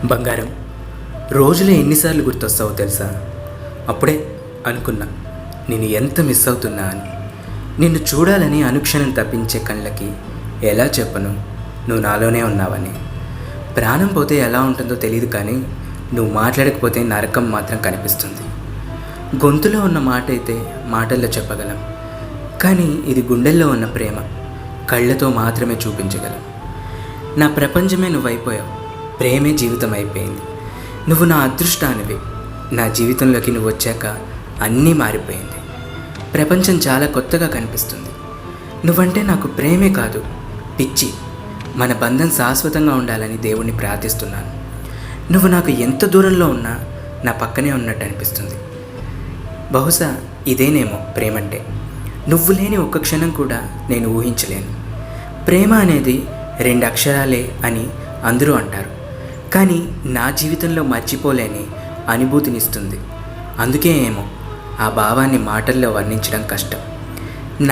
బంగారం, రోజులో ఎన్నిసార్లు గుర్తొస్తావో తెలుసా? అప్పుడే అనుకున్నా నేను ఎంత మిస్ అవుతున్నా అని. నిన్ను చూడాలని అనుక్షణం తప్పించే కళ్ళకి ఎలా చెప్పను నువ్వు నాలోనే ఉన్నావని. ప్రాణం పోతే ఎలా ఉంటుందో తెలియదు, కానీ నువ్వు మాట్లాడకపోతే నరకం మాత్రం కనిపిస్తుంది. గొంతులో ఉన్న మాట అయితే మాటల్లో చెప్పగలం, కానీ ఇది గుండెల్లో ఉన్న ప్రేమ కళ్ళతో మాత్రమే చూపించగలం. నా ప్రపంచమే నువ్వైపోయావు, ప్రేమే జీవితం అయిపోయింది. నువ్వు నా అదృష్టానివి. నా జీవితంలోకి నువ్వు వచ్చాక అన్నీ మారిపోయింది. ప్రపంచం చాలా కొత్తగా కనిపిస్తుంది. నువ్వంటే నాకు ప్రేమే కాదు, పిచ్చి. మన బంధం శాశ్వతంగా ఉండాలని దేవుణ్ణి ప్రార్థిస్తున్నాను. నువ్వు నాకు ఎంత దూరంలో ఉన్నా నా పక్కనే ఉన్నట్టు అనిపిస్తుంది. బహుశా ఇదేనేమో ప్రేమంటే. నువ్వు లేని ఒక్క క్షణం కూడా నేను ఊహించలేను. ప్రేమ అనేది 2 అక్షరాలే అని అందరూ అంటారు, కానీ నా జీవితంలో మర్చిపోలేని అనుభూతినిస్తుంది. అందుకే ఏమో ఆ భావాన్ని మాటల్లో వర్ణించడం కష్టం.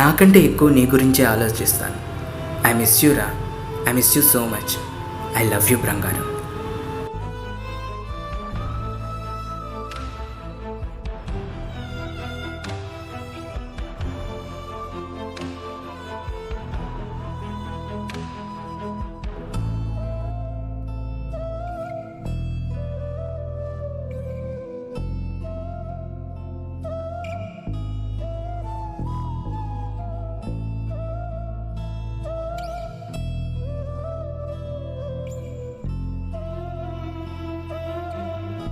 నాకంటే ఎక్కువ నీ గురించే ఆలోచిస్తాను. ఐ మిస్ యూ రా. I miss you so much. I love you బంగారం.